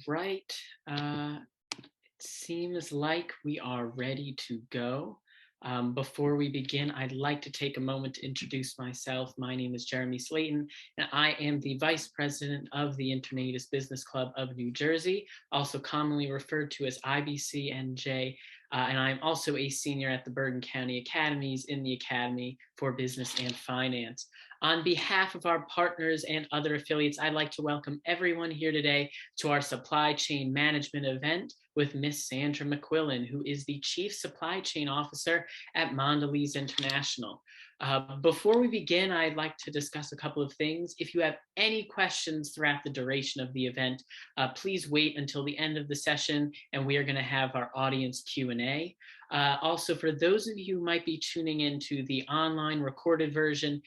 right. It seems like we are ready to go. Before we begin, I'd like to take a moment to introduce myself. My name is Jeremy Slayton, and I am the Vice President of the Internatus Business Club of New Jersey, also commonly referred to as IBCNJ. And I'm also a senior at the Bergen County Academies in the Academy for Business and Finance. On behalf of our partners and other affiliates, I'd like to welcome everyone here today to our supply chain management event with Miss Sandra MacQuillan, who is the Chief Supply Chain Officer at Mondelēz International. Before we begin, I'd like to discuss a couple of things. If you have any questions throughout the duration of the event, please wait until the end of the session, and we are going to have our audience Q&A. Also, for those of you who might be tuning into the online recorded version,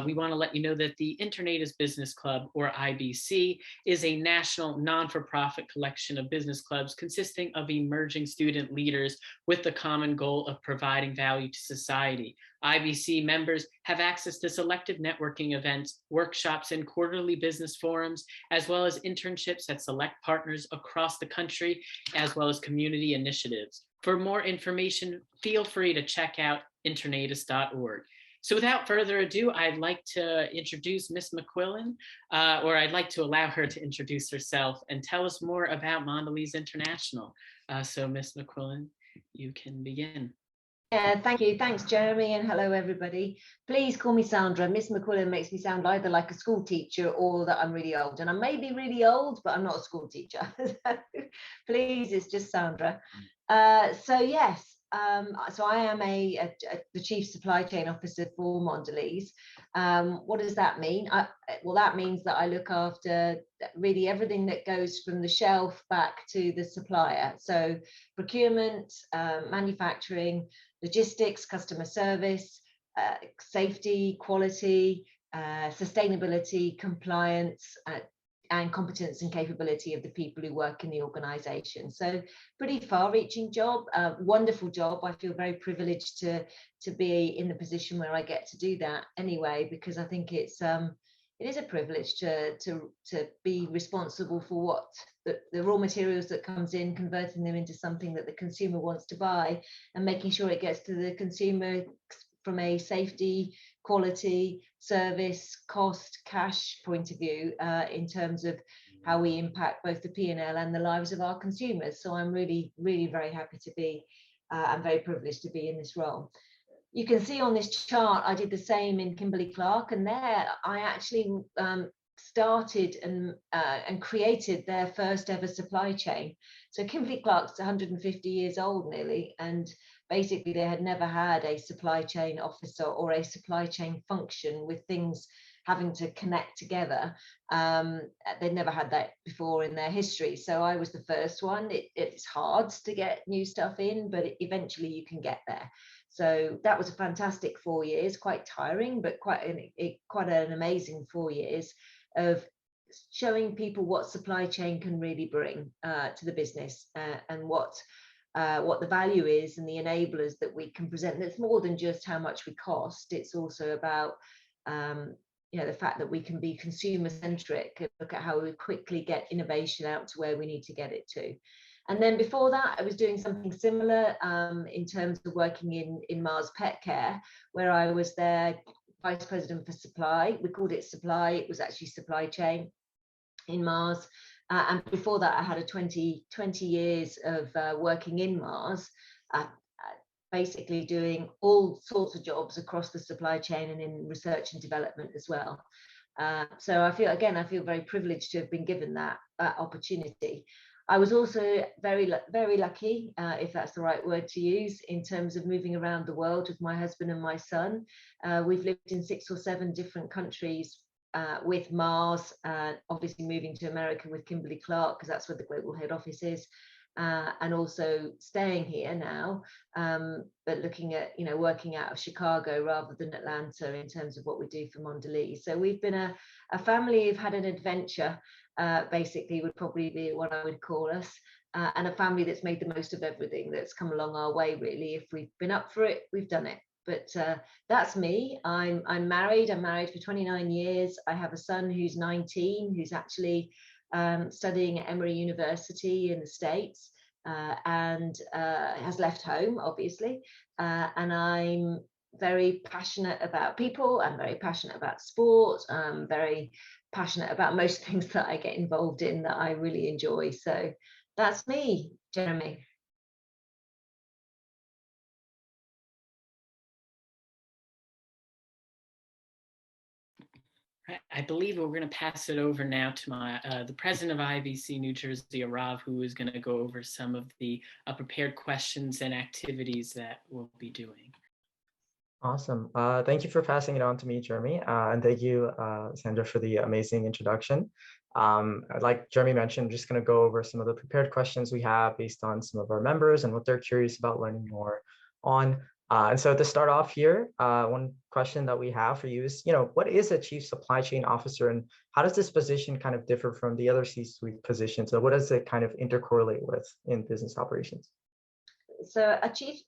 we want to let you know that the Internatus Business Club, or IBC, is a national non-for-profit collection of business clubs consisting of emerging student leaders with the common goal of providing value to society. IBC members have access to selective networking events, workshops, and quarterly business forums, as well as internships at select partners across the country, as well as community initiatives. For more information, feel free to check out internatus.org. So without further ado, I'd like to introduce Ms. MacQuillan, or I'd like to allow her to introduce herself and tell us more about Mondelēz International. So Ms. MacQuillan, you can begin. Yeah, thank you. Thanks, Jeremy, and hello, everybody. Please call me Sandra. Miss MacQuillan makes me sound either like a school teacher or that I'm really old. And I may be really old, but I'm not a school teacher. So please, it's just Sandra. So yes, so I am the Chief Supply Chain Officer for Mondelēz. What does that mean? Well, that means that I look after really everything that goes from the shelf back to the supplier. So procurement, manufacturing, logistics, customer service, safety, quality, sustainability, compliance, and competence and capability of the people who work in the organization. So pretty far-reaching job, wonderful job. I feel very privileged to be in the position where I get to do that anyway, because I think it is a privilege to be responsible for what the raw materials that comes in, converting them into something that the consumer wants to buy, and making sure it gets to the consumer from a safety, quality, service, cost, cash point of view, in terms of how we impact both the P&L and the lives of our consumers. So I'm really, really very happy to be, and very privileged to be in this role. You can see on this chart, I did the same in Kimberly-Clark, and there I actually started and created their first ever supply chain. So Kimberly-Clark's 150 years old nearly, and basically they had never had a supply chain officer or a supply chain function with things having to connect together. They'd never had that before in their history. So I was the first one. It's hard to get new stuff in, but eventually you can get there. So that was a fantastic 4 years, quite tiring, but quite an amazing 4 years of showing people what supply chain can really bring to the business, and what the value is and the enablers that we can present. And it's more than just how much we cost. It's also about the fact that we can be consumer centric and look at how we quickly get innovation out to where we need to get it to. And then before that, I was doing something similar in terms of working in Mars Petcare, where I was their Vice President for Supply. We called it Supply. It was actually supply chain in Mars. And before that, I had 20 years of working in Mars, basically doing all sorts of jobs across the supply chain and in research and development as well. So I feel very privileged to have been given that opportunity. I was also very, very lucky, if that's the right word to use, in terms of moving around the world with my husband and my son. We've lived in 6 or 7 different countries with Mars, obviously moving to America with Kimberly-Clark, because that's where the global head office is, and also staying here now, but looking at, working out of Chicago rather than Atlanta in terms of what we do for Mondelēz. So we've been a family who've had an adventure, basically would probably be what I would call us, and a family that's made the most of everything that's come along our way, really. If we've been up for it, we've done it. But that's me. I'm married. I'm married for 29 years. I have a son who's 19, who's actually studying at Emory University in the States, and has left home, obviously. And I'm very passionate about people. I'm very passionate about sport. I'm very passionate about most things that I get involved in that I really enjoy. So that's me, Jeremy. I believe we're going to pass it over now to the president of IVC New Jersey, Arav, who is going to go over some of the prepared questions and activities that we'll be doing. Awesome. Thank you for passing it on to me, Jeremy. And thank you, Sandra, for the amazing introduction. Like Jeremy mentioned, just going to go over some of the prepared questions we have based on some of our members and what they're curious about learning more on. And so to start off here, one question that we have for you is, what is a chief supply chain officer and how does this position kind of differ from the other C-suite positions? So what does it kind of intercorrelate with in business operations? So a chief,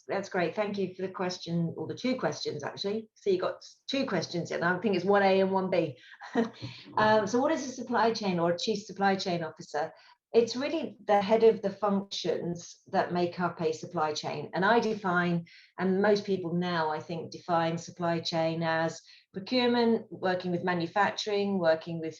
that's great. Thank you for the question, or the two questions actually. So you got two questions and I think it's 1A and 1B. So what is a supply chain or a chief supply chain officer? It's really the head of the functions that make up a supply chain. And I define, and most people now I think define supply chain as procurement, working with manufacturing, working with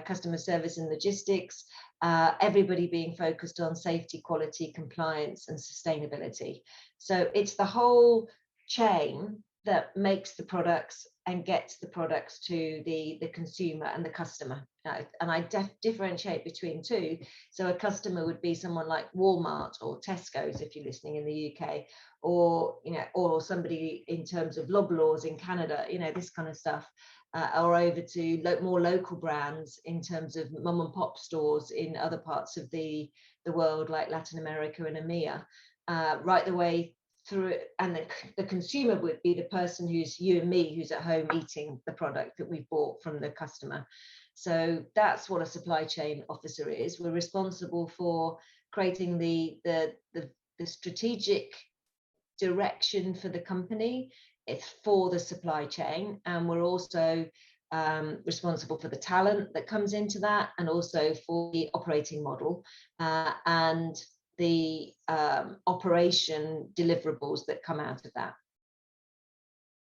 customer service and logistics, everybody being focused on safety, quality, compliance, and sustainability. So it's the whole chain that makes the products and gets the products to the consumer and the customer. And I differentiate between two. So a customer would be someone like Walmart or Tesco's, if you're listening in the UK, or or somebody in terms of Loblaws in Canada, this kind of stuff. Or over to more local brands in terms of mom and pop stores in other parts of the world, like Latin America and EMEA, right the way through. And the consumer would be the person who's you and me, who's at home eating the product that we've bought from the customer. So that's what a supply chain officer is. We're responsible for creating the strategic direction for the company. It's for the supply chain, and we're also responsible for the talent that comes into that, and also for the operating model and the operation deliverables that come out of that.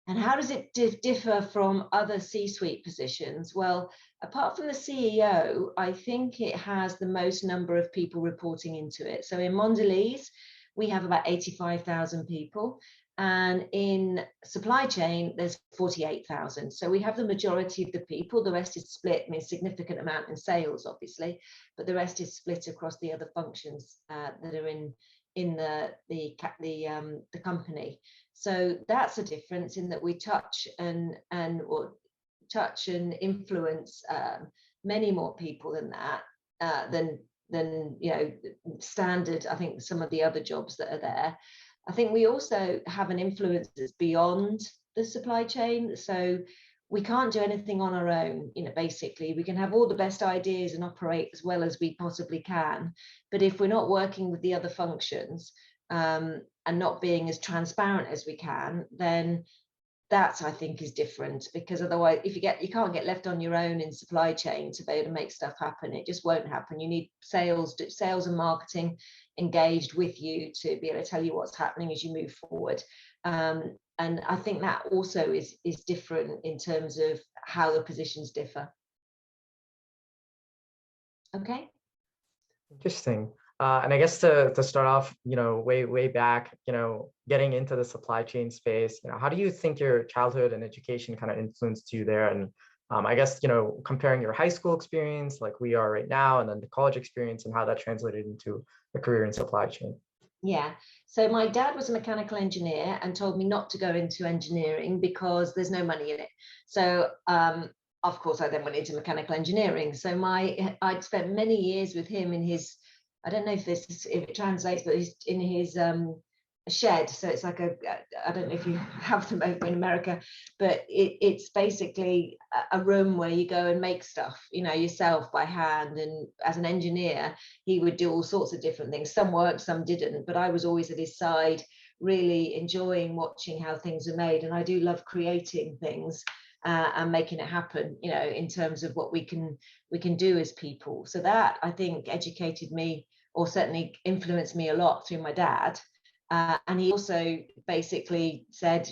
And how does it differ from other C-suite positions? Well, apart from the CEO, I think it has the most number of people reporting into it. So in Mondelez, we have about 85,000 people. And in supply chain, there's 48,000. So we have the majority of the people. The rest is split, a significant amount in sales, obviously, but the rest is split across the other functions that are in the company. So that's a difference in that we touch and influence many more people than that, than standard. I think some of the other jobs that are there. I think we also have an influence that's beyond the supply chain. So we can't do anything on our own. Basically, we can have all the best ideas and operate as well as we possibly can. But if we're not working with the other functions and not being as transparent as we can, then that I think is different, because otherwise you can't get left on your own in supply chain to be able to make stuff happen. It just won't happen. You need sales and marketing engaged with you to be able to tell you what's happening as you move forward. And I think that also is different in terms of how the positions differ. Okay. Interesting. And I guess to start off, way back, getting into the supply chain space, how do you think your childhood and education kind of influenced you there? And I guess, comparing your high school experience like we are right now, and then the college experience and how that translated into a career in supply chain. Yeah. So my dad was a mechanical engineer and told me not to go into engineering because there's no money in it. So of course, I then went into mechanical engineering. So I'd spent many years with him in his, I don't know if it translates, but he's in his shed. So it's like I don't know if you have them over in America, but it's basically a room where you go and make stuff, yourself by hand. And as an engineer, he would do all sorts of different things. Some worked, some didn't, but I was always at his side really enjoying watching how things are made. And I do love creating things and making it happen, you know, in terms of what we can do as people. So that, I think, educated me, or certainly influenced me a lot through my dad. And he also basically said,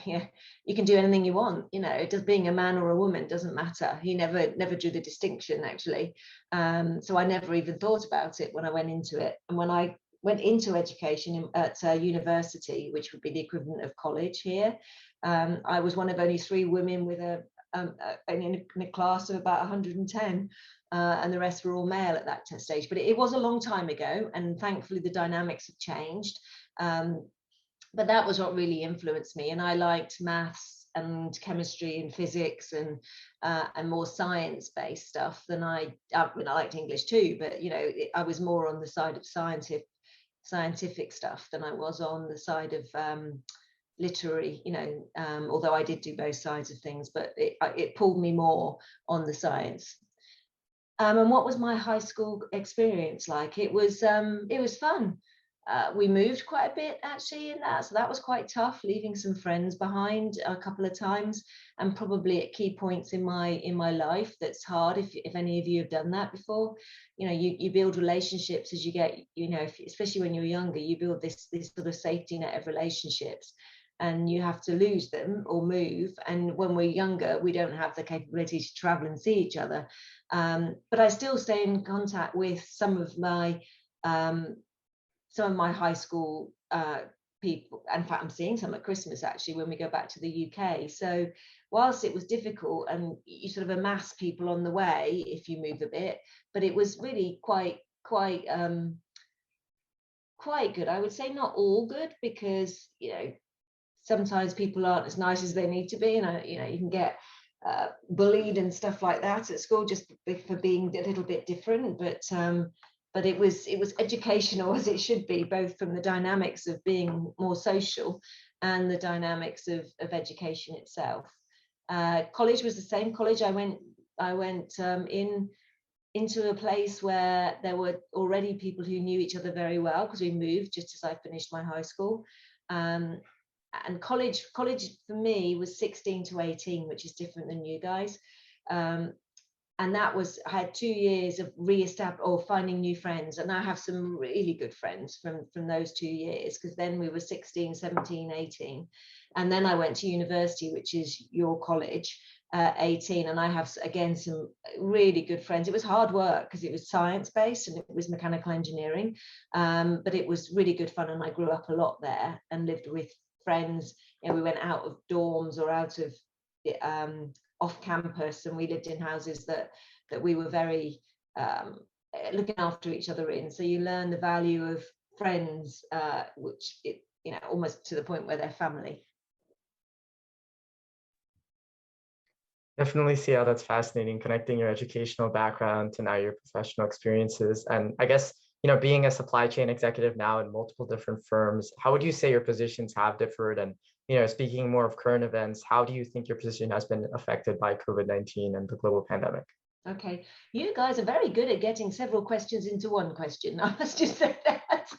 yeah, you can do anything you want, you know, it does, being a man or a woman doesn't matter. He never drew the distinction, actually. So I never even thought about it when I went into it. And when I went into education at university, which would be the equivalent of college here, I was one of only 3 women with in a class of about 110, and the rest were all male at that stage. But it was a long time ago, and thankfully the dynamics have changed. But that was what really influenced me, and I liked maths and chemistry and physics and more science-based stuff than I mean, I liked English too, but you know, I was more on the side of scientific stuff than I was on the side of literary, you know, although I did do both sides of things, but it pulled me more on the science. And what was my high school experience like? It was fun. We moved quite a bit actually in that, so that was quite tough, leaving some friends behind a couple of times, and probably at key points in my life that's hard. If any of you have done that before, you know, you build relationships as you get, you know, especially when you're younger, you build this sort of safety net of relationships, and you have to lose them or move. And when we're younger, we don't have the capability to travel and see each other, but I still stay in contact with some of my high school people. In fact, I'm seeing some at Christmas actually when we go back to the UK. So whilst it was difficult and you sort of amass people on the way if you move a bit, but it was really quite good. I would say not all good, because you know, sometimes people aren't as nice as they need to be, and you know, you can get bullied and stuff like that at school just for being a little bit different. But it was educational, as it should be, both from the dynamics of being more social and the dynamics of education itself. College was the same. College, I went into a place where there were already people who knew each other very well, because we moved just as I finished my high school. And college for me was 16 to 18, which is different than you guys. And that was, I had 2 years of finding new friends, and I have some really good friends from those 2 years, because then we were 16, 17, 18, and then I went to university, which is your college, 18, and I have again some really good friends. It was hard work because it was science based and it was mechanical engineering, but it was really good fun, and I grew up a lot there and lived with friends. You know, we went out of dorms or out of off campus, and we lived in houses that we were very looking after each other in. So you learn the value of friends, which you know, almost to the point where they're family. Definitely see how that's fascinating, connecting your educational background to now your professional experiences. And I guess, you know, being a supply chain executive now in multiple different firms, how would you say your positions have differed? And, you know, speaking more of current events, how do you think your position has been affected by COVID-19 and the global pandemic? Okay, you guys are very good at getting several questions into one question. I must just say that.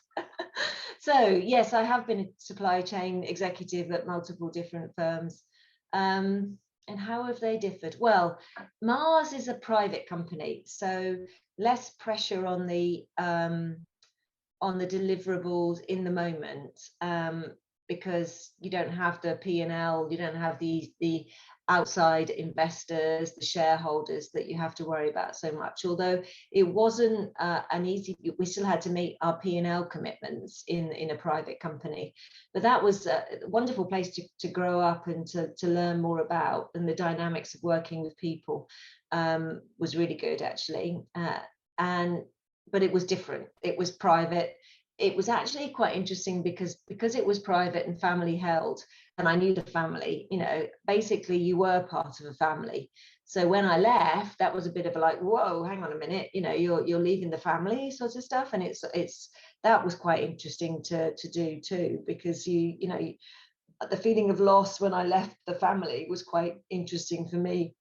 So yes, I have been a supply chain executive at multiple different firms. And how have they differed? Well, Mars is a private company, so less pressure on the deliverables in the moment, because you don't have the P&L, you don't have the outside investors, the shareholders that you have to worry about so much. Although it wasn't an easy, we still had to meet our P&L commitments in a private company. But that was a wonderful place to grow up and to learn more about, and the dynamics of working with people was really good actually. But it was different. It was private. It was actually quite interesting because it was private and family held, and I knew the family, you know, basically you were part of a family. So when I left, that was a bit of a like, whoa, hang on a minute, you know, you're leaving the family sort of stuff. And that was quite interesting to do too, because you know, the feeling of loss when I left the family was quite interesting for me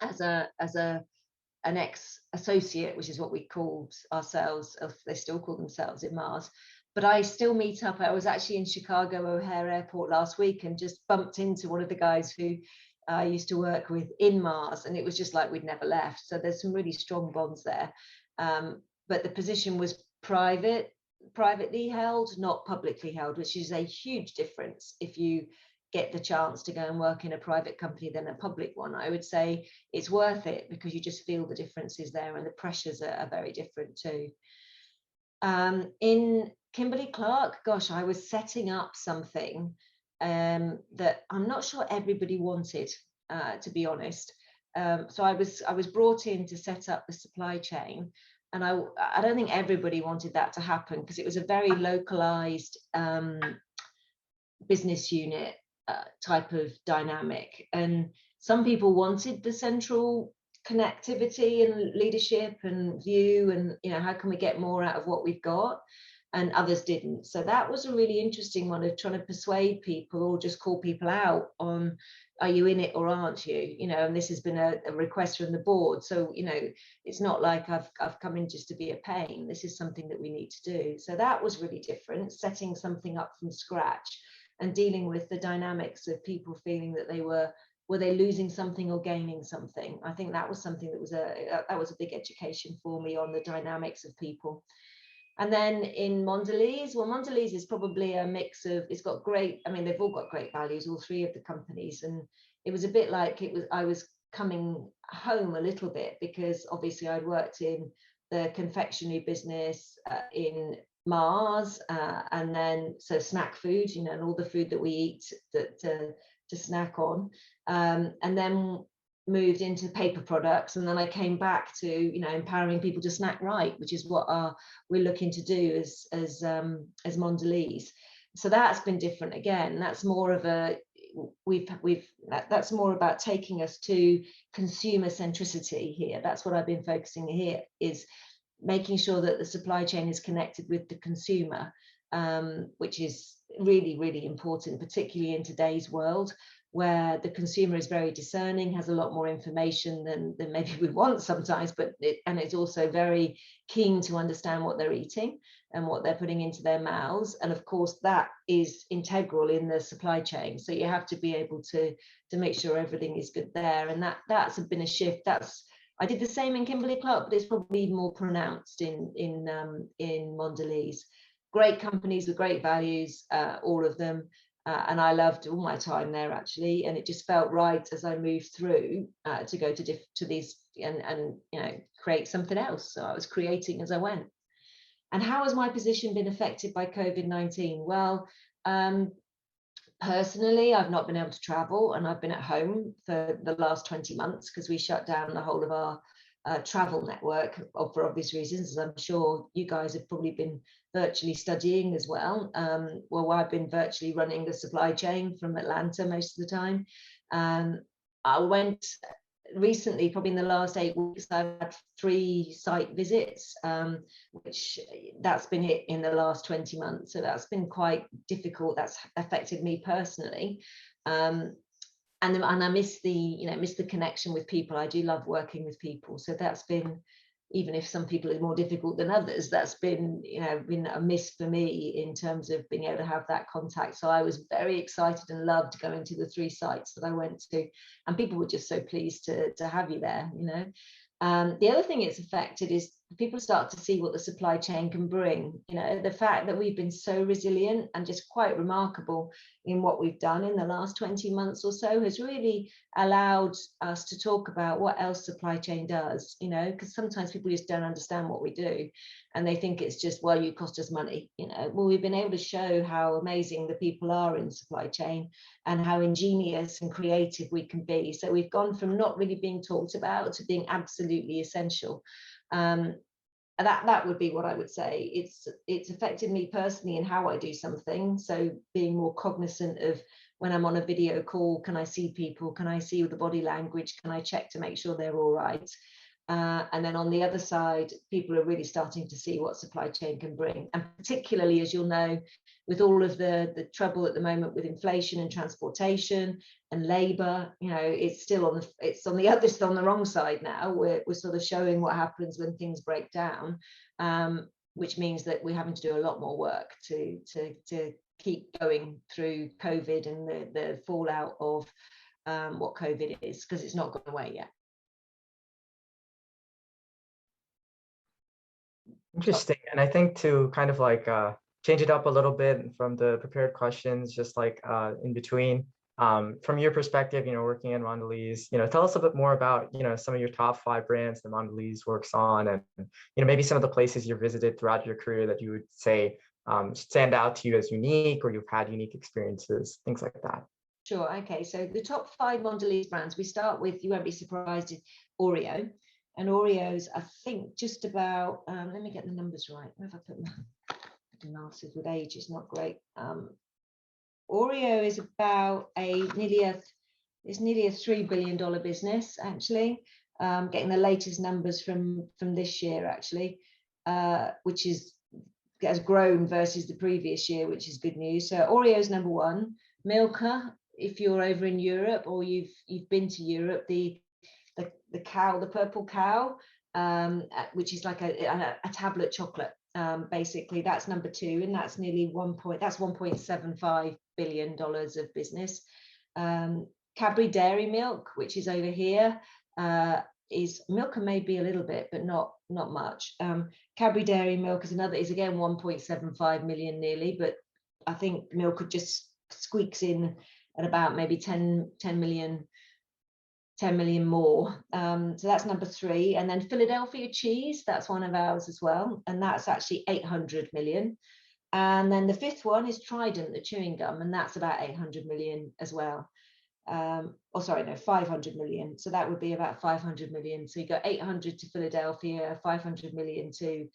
as an ex-associate, which is what we called ourselves, they still call themselves in Mars. but I still meet up. I was actually in Chicago O'Hare Airport last week and just bumped into one of the guys who I used to work with in Mars, and it was just like we'd never left. So there's some really strong bonds there. But the position was privately held, not publicly held, which is a huge difference. If you get the chance to go and work in a private company than a public one, I would say it's worth it, because you just feel the differences there, and the pressures are very different too. In Kimberly-Clark, gosh, I was setting up something that I'm not sure everybody wanted, to be honest. So I was brought in to set up the supply chain, and I don't think everybody wanted that to happen, because it was a very localized business unit type of dynamic, and some people wanted the central connectivity and leadership and view, and how can we get more out of what we've got, and others didn't. So that was a really interesting one, of trying to persuade people or just call people out on, are you in it or aren't you? And this has been a request from the board, so it's not like I've come in just to be a pain. This is something that we need to do. So that was really different, setting something up from scratch and dealing with the dynamics of people feeling that were they losing something or gaining something. I think that was something that was a big education for me on the dynamics of people. And then in Mondelez, well, Mondelez is probably a mix of, they've all got great values, all three of the companies. And it was a bit like I was coming home a little bit, because obviously I'd worked in the confectionery business in Mars, and then so snack food, and all the food that we eat to snack on, and then moved into paper products, and then I came back to empowering people to snack right, which is what we're looking to do as Mondelez. So that's been different again. That's more of a that's more about taking us to consumer centricity here. That's what I've been focusing here, is making sure that the supply chain is connected with the consumer, which is really, really important, particularly in today's world, where the consumer is very discerning, has a lot more information than maybe we want sometimes, and it's also very keen to understand what they're eating and what they're putting into their mouths. And of course, that is integral in the supply chain. So you have to be able to make sure everything is good there. And that's been a shift. I did the same in Kimberly-Clark, but it's probably even more pronounced in Mondelez. Great companies with great values, all of them. And I loved all my time there, actually. And it just felt right as I moved through to go to these and create something else. So I was creating as I went. And how has my position been affected by COVID-19? Well, personally, I've not been able to travel, and I've been at home for the last 20 months because we shut down the whole of our travel network for obvious reasons, as I'm sure you guys have probably been virtually studying as well. Well, I've been virtually running the supply chain from Atlanta most of the time. I went recently, probably in the last 8 weeks, I've had 3 site visits, which that's been it in the last 20 months. So that's been quite difficult. That's affected me personally. And I miss the connection with people. I do love working with people. So that's been, even if some people are more difficult than others, that's been a miss for me in terms of being able to have that contact. So I was very excited and loved going to the 3 sites that I went to, and people were just so pleased to have you there. The other thing it's affected is people start to see what the supply chain can bring. The fact that we've been so resilient and just quite remarkable in what we've done in the last 20 months or so has really allowed us to talk about what else supply chain does, because sometimes people just don't understand what we do, and they think it's just, well, you cost us money. Well, we've been able to show how amazing the people are in supply chain and how ingenious and creative we can be. So we've gone from not really being talked about to being absolutely essential. That would be what I would say. It's affected me personally in how I do something. So being more cognizant of when I'm on a video call, can I see people? Can I see the body language? Can I check to make sure they're all right? And then on the other side, people are really starting to see what supply chain can bring. And particularly, as you'll know, with all of the trouble at the moment with inflation and transportation and labor, it's still on the wrong side now. We're sort of showing what happens when things break down. which means that we're having to do a lot more work to keep going through COVID and the fallout of what COVID is, because it's not gone away yet. Interesting. And I think to kind of like change it up a little bit from the prepared questions, just like in between, from your perspective, working in Mondelez, tell us a bit more about, some of your top 5 brands that Mondelez works on, and, maybe some of the places you've visited throughout your career that you would say stand out to you as unique, or you've had unique experiences, things like that. Sure. Okay. So the top 5 Mondelez brands, we start with, you won't be surprised, Oreo. And Oreo's, I think, just about, let me get the numbers right. Where have I put my glasses? With age, it's not great. Oreo is about nearly a $3 billion business, actually. Getting the latest numbers from this year, actually, which has grown versus the previous year, which is good news. So Oreo's number 1. Milka, if you're over in Europe or you've been to Europe, the cow, the purple cow, which is like a tablet chocolate, basically, that's number 2, and that's nearly $1.75 billion of business. Cadbury Dairy Milk, which is over here, is Milka maybe a little bit, but not much. Cadbury Dairy Milk is again 1.75 million nearly, but I think Milka just squeaks in at about maybe 10 million more. So that's number 3. And then Philadelphia cheese, that's one of ours as well, and that's actually 800 million. And then the 5th one is Trident, the chewing gum, and that's about 800 million as well. 500 million. So that would be about 500 million. So you got 800 to Philadelphia, 500 million to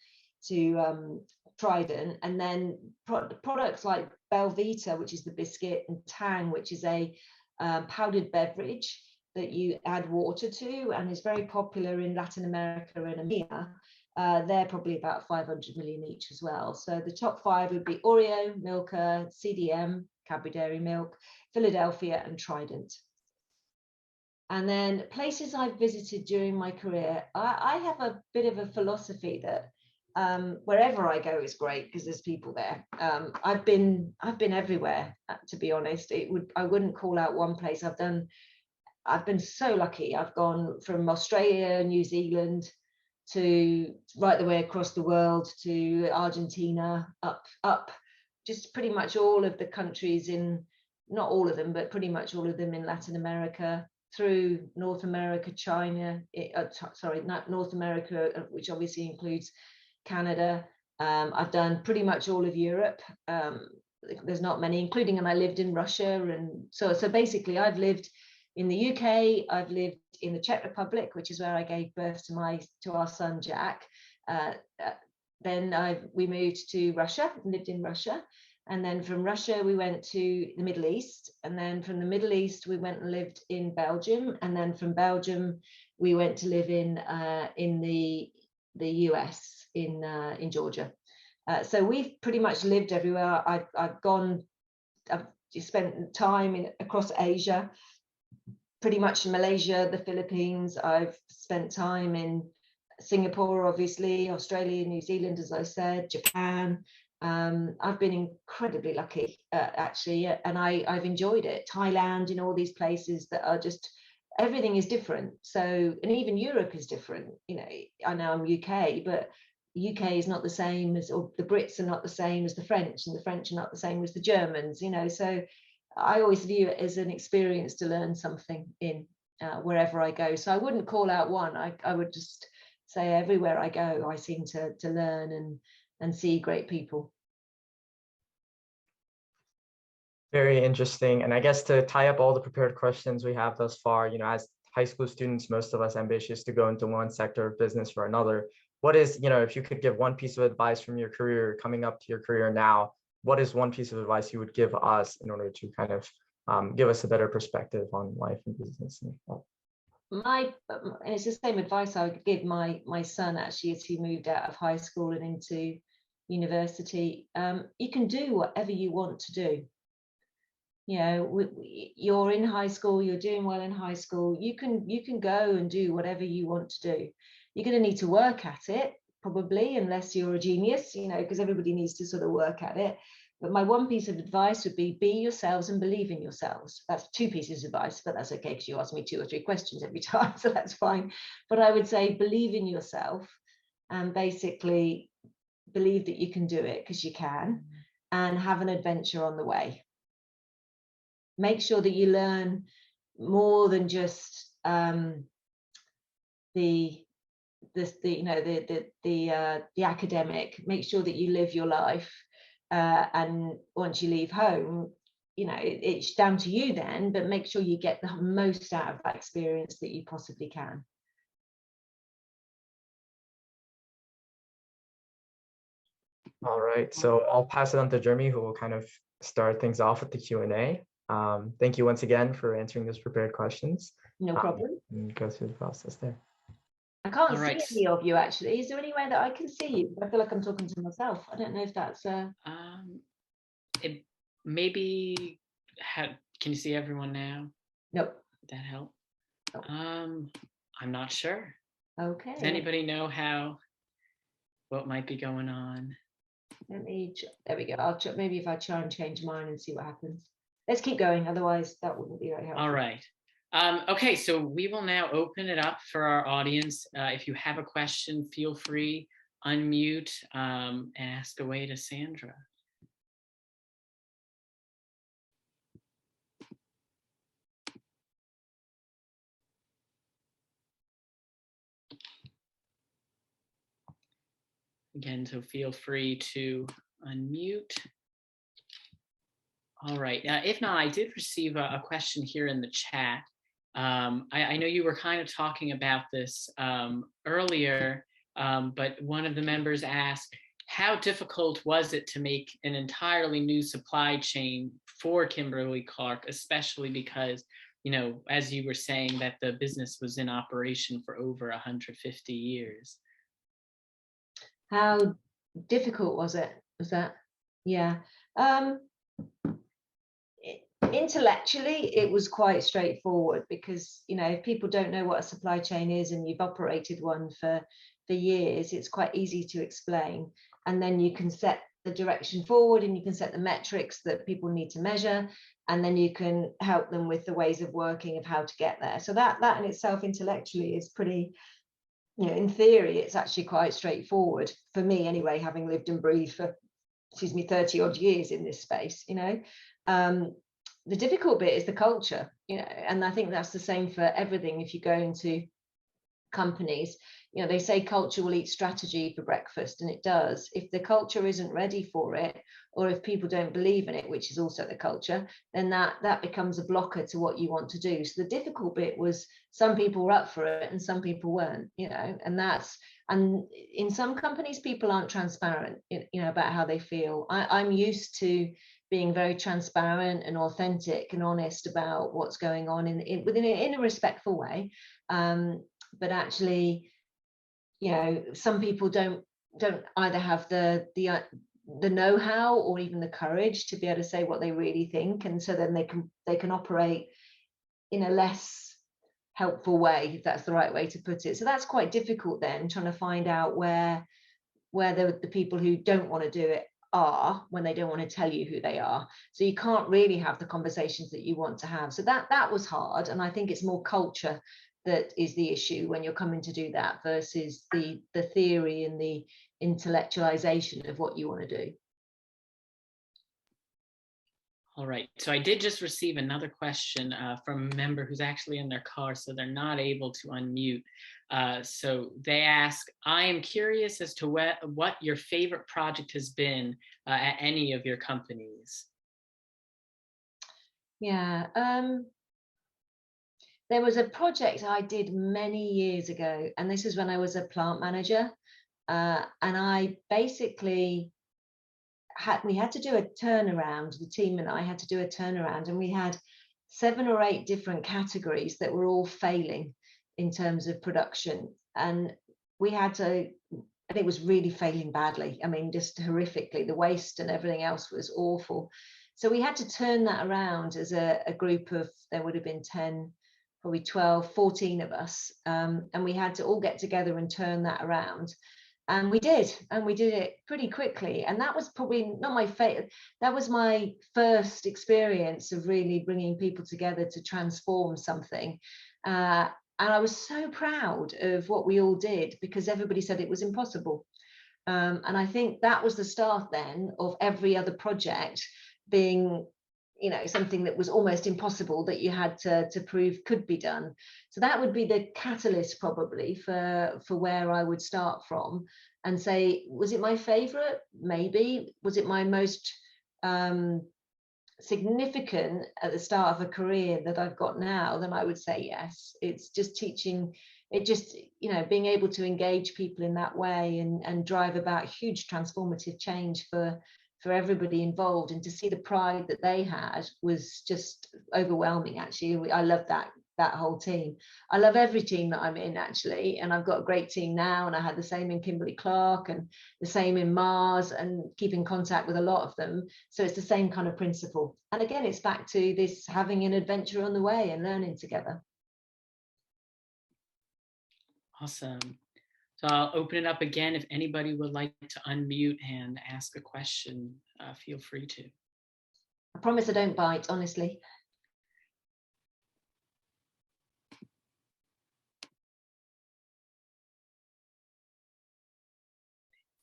Trident, and then products like Belvita, which is the biscuit, and Tang, which is a powdered beverage that you add water to and is very popular in Latin America and EMEA. They're probably about 500 million each as well. So the top 5 would be Oreo, Milka, CDM, Cadbury Dairy Milk, Philadelphia, and Trident. And then places I've visited during my career, I have a bit of a philosophy that wherever I go is great because there's people there. I've been everywhere, to be honest. I wouldn't call out one place. I've been so lucky. I've gone from Australia, New Zealand, to right the way across the world to Argentina, up, just pretty much all of the countries not all of them, but pretty much all of them in Latin America, through North America, China, not North America, which obviously includes Canada. I've done pretty much all of Europe. There's not many, including, and I lived in Russia. And so basically I've lived in the UK, I've lived in the Czech Republic, which is where I gave birth to our son, Jack. Then we moved to Russia, lived in Russia. And then from Russia, we went to the Middle East. And then from the Middle East, we went and lived in Belgium. And then from Belgium, we went to live in the US, in Georgia. So we've pretty much lived everywhere. I've spent time across Asia, pretty much in Malaysia, the Philippines. I've spent time in Singapore, obviously, Australia, New Zealand, as I said, Japan. I've been incredibly lucky, actually, and I've enjoyed it. Thailand, all these places that are just, everything is different. So, and even Europe is different. I know I'm UK, but UK is not the same as, or the Brits are not the same as the French, and the French are not the same as the Germans. So I always view it as an experience to learn something in wherever I go. So I wouldn't call out one. I would just say everywhere I go, I seem to learn and see great people. Very interesting. And I guess to tie up all the prepared questions we have thus far, as high school students, most of us ambitious to go into one sector of business or another, what is, if you could give one piece of advice from your career coming up to your career now, what is one piece of advice you would give us in order to kind of give us a better perspective on life and business? And it's the same advice I would give my son, actually, as he moved out of high school and into university. You can do whatever you want to do. You're in high school, you're doing well in high school, you can go and do whatever you want to do. You're going to need to work at it, probably, unless you're a genius, because everybody needs to sort of work at it. But my one piece of advice would be yourselves and believe in yourselves. That's 2 pieces of advice, but that's okay because you ask me 2 or 3 questions every time, so that's fine. But I would say believe in yourself and basically believe that you can do it, because you can, and have an adventure on the way. Make sure that you learn more than just the academic. Make sure that you live your life, and once you leave home, it's down to you then, but make sure you get the most out of that experience that you possibly can. All right, so I'll pass it on to Jeremy, who will kind of start things off with the Q&A. Thank you once again for answering those prepared questions. No problem. And go through the process there. I can't see any of you, actually. Is there any way that I can see you? I feel like I'm talking to myself. I don't know if that's it maybe can you see everyone now? Nope. Would that help? Nope. I'm not sure. Okay. Does anybody know what might be going on? There we go. Maybe if I try and change mine and see what happens. Let's keep going, otherwise that wouldn't be very helpful. All right. Okay, so we will now open it up for our audience. If you have a question, feel free, unmute, and ask away to Sandra. Again, so feel free to unmute. All right. If not, I did receive a question here in the chat. I know you were kind of talking about this earlier, but one of the members asked, how difficult was it to make an entirely new supply chain for Kimberly-Clark, especially because, as you were saying, that the business was in operation for over 150 years? How difficult was it? Was that? Yeah. Intellectually, it was quite straightforward, because if people don't know what a supply chain is and you've operated one for years, it's quite easy to explain, and then you can set the direction forward and you can set the metrics that people need to measure, and then you can help them with the ways of working of how to get there. So that in itself intellectually is pretty, in theory it's actually quite straightforward for me anyway, having lived and breathed for 30 odd years in this space. The difficult bit is the culture, and I think that's the same for everything. If you go into companies, they say culture will eat strategy for breakfast, and it does. If the culture isn't ready for it, or if people don't believe in it, which is also the culture, then that becomes a blocker to what you want to do. So the difficult bit was some people were up for it and some people weren't, and in some companies people aren't transparent, about how they feel. I'm used to being very transparent and authentic and honest about what's going on in a respectful way. But actually, some people don't either have the know-how or even the courage to be able to say what they really think, and so then they can operate in a less helpful way, if that's the right way to put it. So that's quite difficult then, trying to find out where the people who don't want to do it are when they don't want to tell you who they are. So you can't really have the conversations that you want to have. So that was hard, and I think it's more culture that is the issue when you're coming to do that versus the theory and the intellectualization of what you want to do. All right, so I did just receive another question from a member who's actually in their car, so they're not able to unmute. So they ask, I am curious as to what your favorite project has been at any of your companies. Yeah, there was a project I did many years ago, and this is when I was a plant manager, and I basically we had to do a turnaround. The team and I had to do a turnaround, and we had 7 or 8 different categories that were all failing in terms of production, and we had to, and it was really failing badly. I mean, just horrifically. The waste and everything else was awful. So we had to turn that around as a group of, there would have been 10, probably 12, 14 of us, and we had to all get together and turn that around. And we did it pretty quickly. And that was probably not my favorite. That was my first experience of really bringing people together to transform something. And I was so proud of what we all did, because everybody said it was impossible. And I think that was the start then of every other project being, you know, something that was almost impossible that you had to prove could be done. So that would be the catalyst probably for where I would start from and say, was it my favorite? Maybe. Was it my most significant at the start of a career that I've got now? Then I would say yes. It's just teaching, it just, you know, being able to engage people in that way and drive about huge transformative change for everybody involved, and to see the pride that they had was just overwhelming. Actually, I love that whole team. I love every team that I'm in, actually, and I've got a great team now, and I had the same in Kimberly-Clark and the same in Mars, and keep in contact with a lot of them. So it's the same kind of principle, and again, it's back to this having an adventure on the way and learning together. Awesome. So I'll open it up again. If anybody would like to unmute and ask a question, feel free to. I promise I don't bite, honestly. A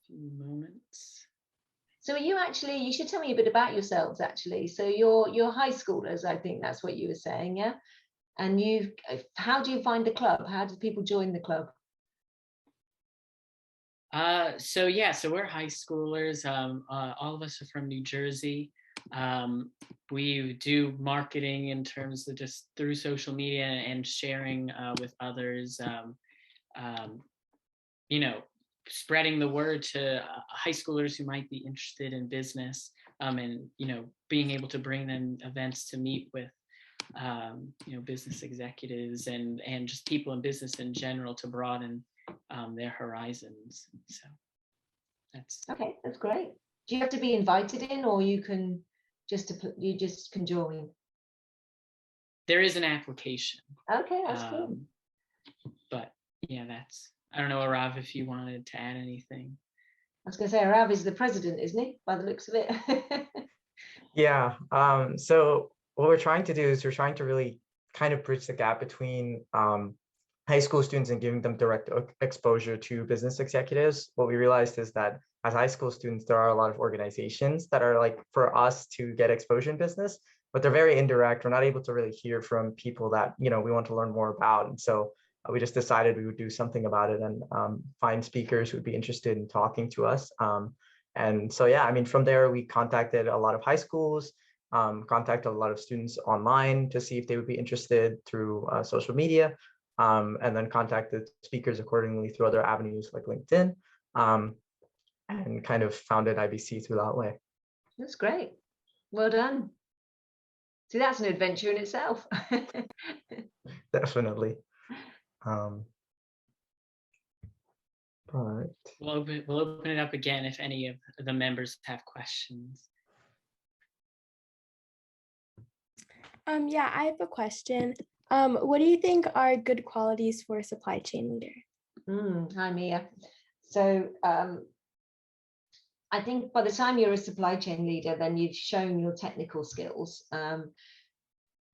few moments. So are you actually, you should tell me a bit about yourselves, actually. So you're high schoolers, I think that's what you were saying, yeah? And how do you find the club? How do people join the club? So we're high schoolers. All of us are from New Jersey. We do marketing in terms of just through social media and sharing with others. You know, spreading the word to high schoolers who might be interested in business, and you know, being able to bring them events to meet with you know, business executives and just people in business in general to broaden their horizons. So that's okay. That's great. Do you have to be invited in, or you just can join? There is an application. Okay, that's cool. But yeah, that's, I don't know, Arav, if you wanted to add anything. I was going to say, Arav is the president, isn't he, by the looks of it? Yeah. So what we're trying to do is we're trying to really kind of bridge the gap between high school students and giving them direct exposure to business executives. What we realized is that as high school students, there are a lot of organizations that are like for us to get exposure in business, but they're very indirect. We're not able to really hear from people that, you know, we want to learn more about. And so we just decided we would do something about it and find speakers who would be interested in talking to us. And so, yeah, I mean, from there, we contacted a lot of high schools, contacted a lot of students online to see if they would be interested through social media, and then contacted speakers accordingly through other avenues like LinkedIn, and kind of founded IBC through that way. That's great. Well done. See, that's an adventure in itself. Definitely. But we'll open it up again if any of the members have questions. Yeah, I have a question. What do you think are good qualities for a supply chain leader? Hi, Mia. So I think by the time you're a supply chain leader, then you've shown your technical skills.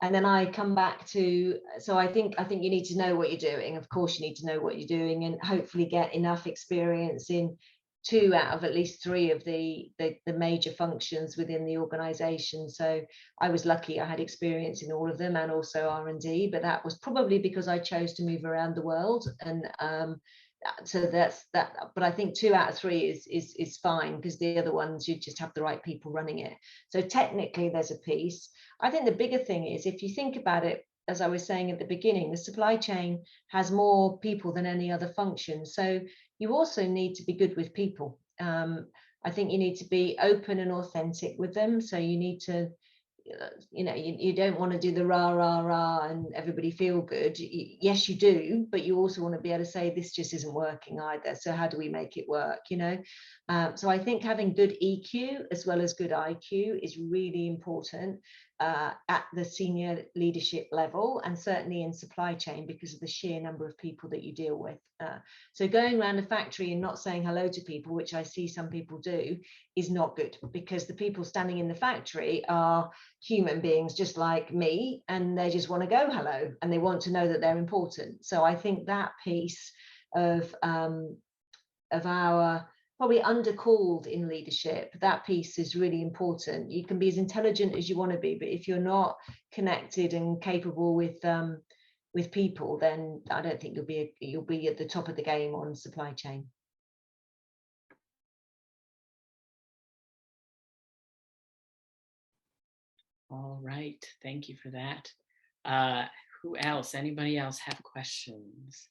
And then I come back to, so I think you need to know what you're doing. Of course, you need to know what you're doing and hopefully get enough experience in 2 out of at least 3 of the major functions within the organization. So I was lucky I had experience in all of them, and also R&D, but that was probably because I chose to move around the world. And so that's that. But I think 2 out of 3 is fine, because the other ones, you just have the right people running it. So technically there's a piece. I think the bigger thing is, if you think about it, as I was saying at the beginning, the supply chain has more people than any other function. So you also need to be good with people. I think you need to be open and authentic with them. So you need to, you know, you don't want to do the rah, rah, rah and everybody feel good. Yes, you do, but you also want to be able to say, this just isn't working either. So how do we make it work, you know? So I think having good EQ as well as good IQ is really important. at the senior leadership level, and certainly in supply chain because of the sheer number of people that you deal with. So going around a factory and not saying hello to people, which I see some people do, is not good, because the people standing in the factory are human beings just like me, and they just want to go hello and they want to know that they're important. So I think that piece of our probably undercalled in leadership, that piece is really important. You can be as intelligent as you want to be, but if you're not connected and capable with people, then I don't think you'll be at the top of the game on supply chain. All right, thank you for that. Who else? Anybody else have questions?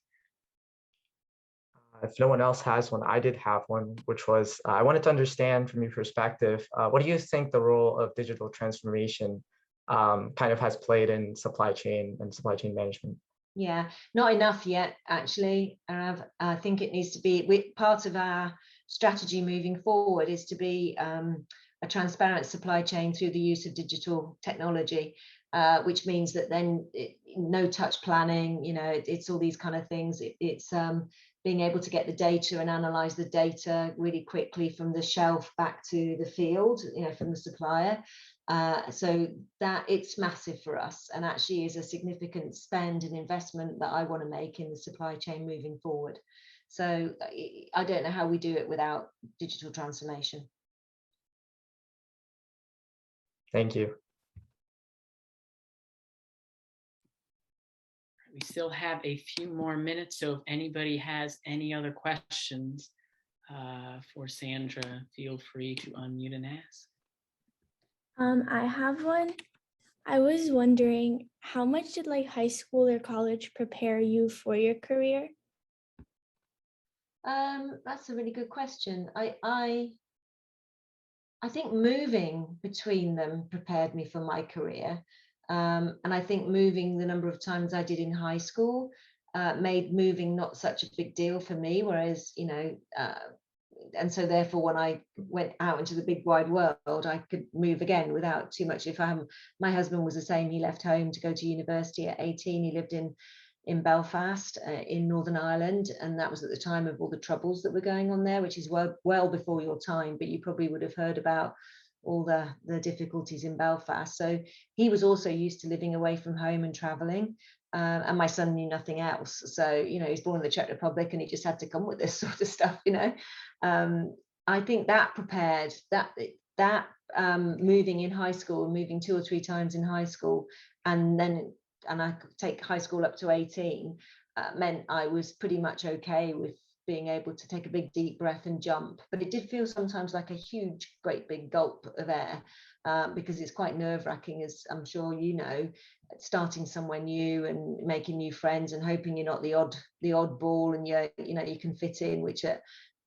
If no one else has one, I did have one, which was, I wanted to understand from your perspective, what do you think the role of digital transformation kind of has played in supply chain and supply chain management? Yeah, not enough yet, actually. I think it needs to be part of our strategy moving forward is to be a transparent supply chain through the use of digital technology, which means that then no touch planning, it's all these kind of things. It's being able to get the data and analyze the data really quickly from the shelf back to the field, from the supplier. So that it's massive for us, and actually is a significant spend and investment that I want to make in the supply chain moving forward. So I don't know how we do it without digital transformation. Thank you. We still have a few more minutes, so if anybody has any other questions for Sandra, feel free to unmute and ask. I have one. I was wondering, how much did high school or college prepare you for your career? That's a really good question. I think moving between them prepared me for my career. And I think moving the number of times I did in high school made moving not such a big deal for me, whereas, and so therefore when I went out into the big wide world, I could move again without too much. My husband was the same. He left home to go to university at 18. He lived in Belfast in Northern Ireland, and that was at the time of all the troubles that were going on there, which is well before your time, but you probably would have heard about all the difficulties in Belfast. So he was also used to living away from home and traveling, and my son knew nothing else. So he's born in the Czech Republic, and he just had to come with this sort of stuff. I think that prepared that moving in high school, moving 2 or 3 times in high school, and I could take high school up to 18, meant I was pretty much okay with being able to take a big deep breath and jump. But it did feel sometimes like a huge, great big gulp of air, because it's quite nerve-wracking, as I'm sure you know, starting somewhere new and making new friends and hoping you're not the oddball and you can fit in, which at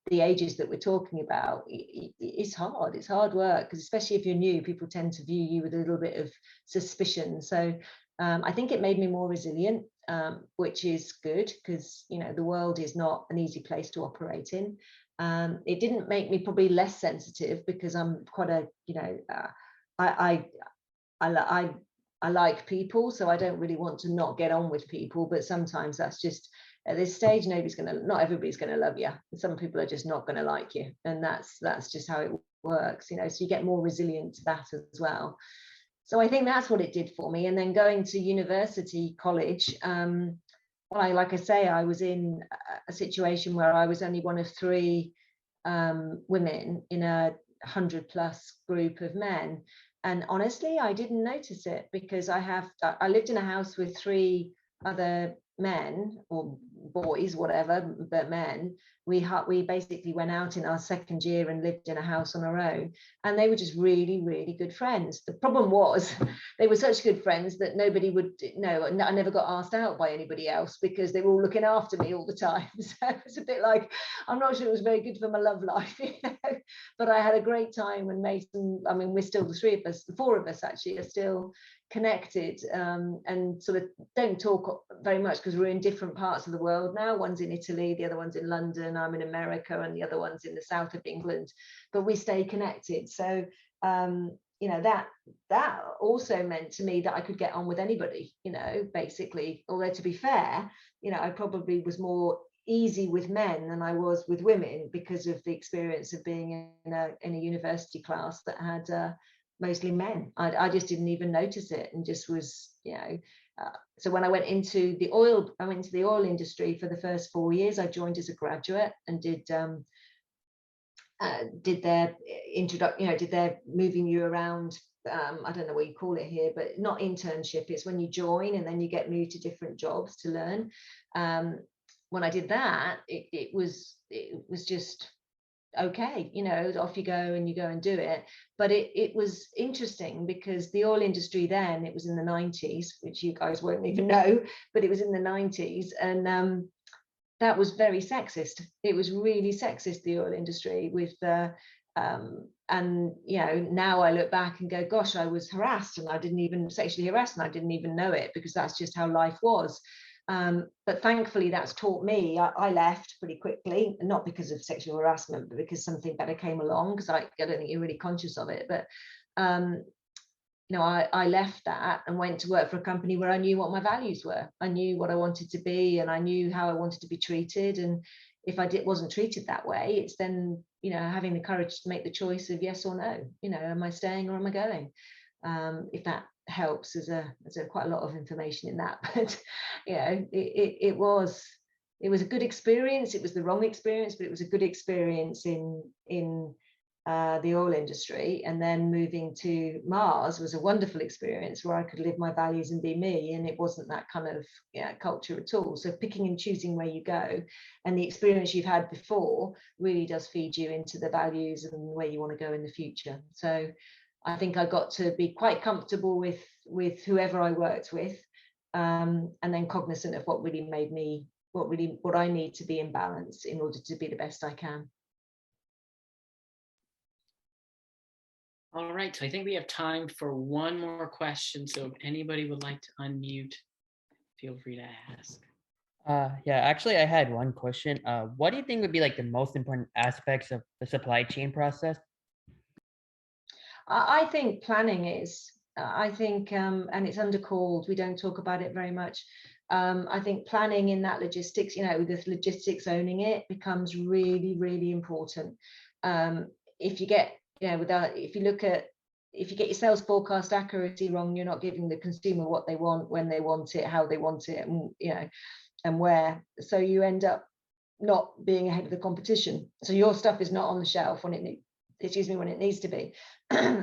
the ages that we're talking about, it's hard. It's hard work, because especially if you're new, people tend to view you with a little bit of suspicion. So I think it made me more resilient, which is good, because the world is not an easy place to operate in. It didn't make me probably less sensitive, because I'm quite a I like people, so I don't really want to not get on with people. But sometimes that's just, at this stage, not everybody's going to love you. Some people are just not going to like you, and that's just how it works. So you get more resilient to that as well. So I think that's what it did for me. And then going to college, like I say, I was in a situation where I was only one of 3 women in a 100+ group of men. And honestly, I didn't notice it, because I lived in a house with 3 other men, or boys, whatever, but men. We basically went out in our 2nd year and lived in a house on our own, and they were just really, really good friends. The problem was they were such good friends that nobody would know. I never got asked out by anybody else, because they were all looking after me all the time. So it's a bit like, I'm not sure it was very good for my love life, but I had a great time and made some. I mean, we're still the 4 of us actually are still connected, and sort of don't talk very much, because we're in different parts of the world now. One's in Italy, the other one's in London, I'm in America, and the other one's in the south of England, but we stay connected. So that also meant to me that I could get on with anybody, basically. Although to be fair, I probably was more easy with men than I was with women because of the experience of being in a university class that had mostly men. I just didn't even notice it, and just was, so when I went into the oil industry for the first 4 years. I joined as a graduate and did their did their moving you around. I don't know what you call it here, but not internship. It's when you join and then you get moved to different jobs to learn. When I did that, it was just okay, off you go and you go and do it. But it was interesting because the oil industry then, it was in the 90s, which you guys won't even know, but it was in the 90s, and that was very sexist. It was really sexist, the oil industry, with and now I look back and go, gosh, I was harassed, and I didn't even sexually harassed, and I didn't even know it, because that's just how life was. But thankfully that's taught me. I left pretty quickly, not because of sexual harassment, but because something better came along, because I don't think you're really conscious of it. But I left that and went to work for a company where I knew what my values were. I knew what I wanted to be, and I knew how I wanted to be treated. And if I wasn't treated that way, it's then, having the courage to make the choice of yes or no. Am I staying or am I going? If that helps, there's quite a lot of information in that, but it was a good experience. It was the wrong experience, but it was a good experience in the oil industry. And then moving to Mars was a wonderful experience where I could live my values and be me, and it wasn't that kind of culture at all. So picking and choosing where you go, and the experience you've had before really does feed you into the values and where you want to go in the future. So I think I got to be quite comfortable with whoever I worked with, and then cognizant of what really made me, what I need to be in balance in order to be the best I can. All right, so I think we have time for one more question. So if anybody would like to unmute, feel free to ask. Yeah, actually, I had one question. What do you think would be like the most important aspects of the supply chain process? I think planning is. I think, and it's undercalled. We don't talk about it very much. I think planning in that logistics, with logistics owning it, becomes really, really important. If you get, if you get your sales forecast accuracy wrong, you're not giving the consumer what they want, when they want it, how they want it, and and where. So you end up not being ahead of the competition. So your stuff is not on the shelf when it needs to be.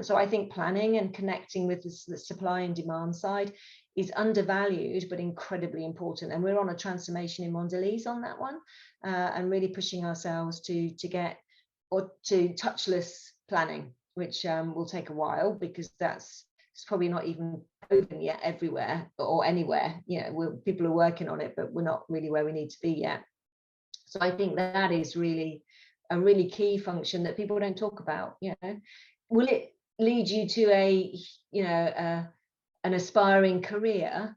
So I think planning and connecting with the supply and demand side is undervalued, but incredibly important. And we're on a transformation in Mondelez on that one, and really pushing ourselves to get to touchless planning, which will take a while, because it's probably not even open yet everywhere or anywhere. People are working on it, but we're not really where we need to be yet. So I think that is really a really key function that people don't talk about. Will it lead you to an aspiring career?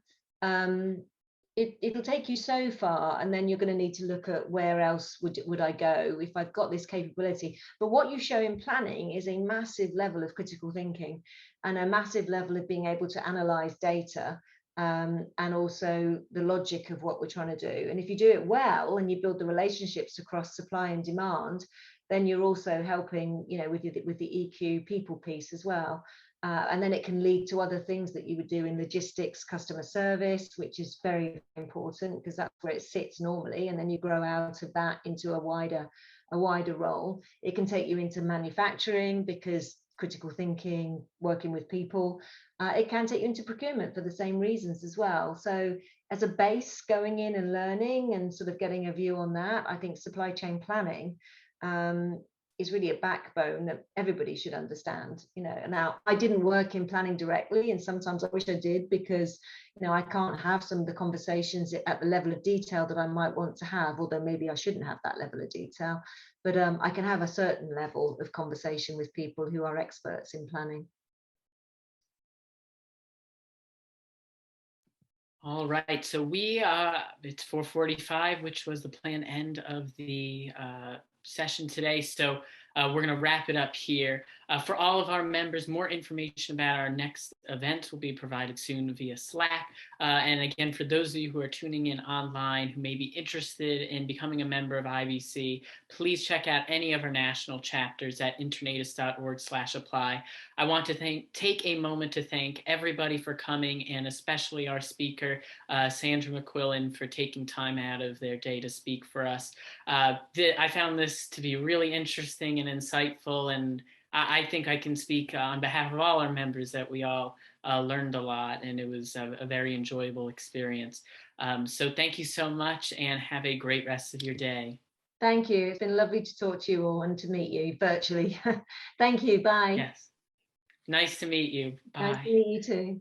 It'll take you so far, and then you're going to need to look at where else would I go if I've got this capability. But what you show in planning is a massive level of critical thinking and a massive level of being able to analyze data, and also the logic of what we're trying to do. And if you do it well and you build the relationships across supply and demand, then you're also helping, with the EQ people piece as well. And then it can lead to other things that you would do in logistics, customer service, which is very important, because that's where it sits normally. And then you grow out of that into a wider role. It can take you into manufacturing, because critical thinking, working with people. It can take you into procurement for the same reasons as well. So as a base, going in and learning and sort of getting a view on that, I think supply chain planning is really a backbone that everybody should understand. Now I didn't work in planning directly, and sometimes I wish I did, because I can't have some of the conversations at the level of detail that I might want to have, although maybe I shouldn't have that level of detail. But I can have a certain level of conversation with people who are experts in planning. All right, so it's 4:45, which was the planned end of the session today. So we're going to wrap it up here. For all of our members, more information about our next event will be provided soon via Slack. And again, for those of you who are tuning in online who may be interested in becoming a member of IBC, please check out any of our national chapters at internatus.org/apply. I want to take a moment to thank everybody for coming, and especially our speaker, Sandra MacQuillan, for taking time out of their day to speak for us. I found this to be really interesting and insightful, and I think I can speak on behalf of all our members that we all learned a lot, and it was a very enjoyable experience. So thank you so much, and have a great rest of your day. Thank you. It's been lovely to talk to you all and to meet you virtually. Thank you. Bye. Yes. Nice to meet you. Bye. Nice to meet you too.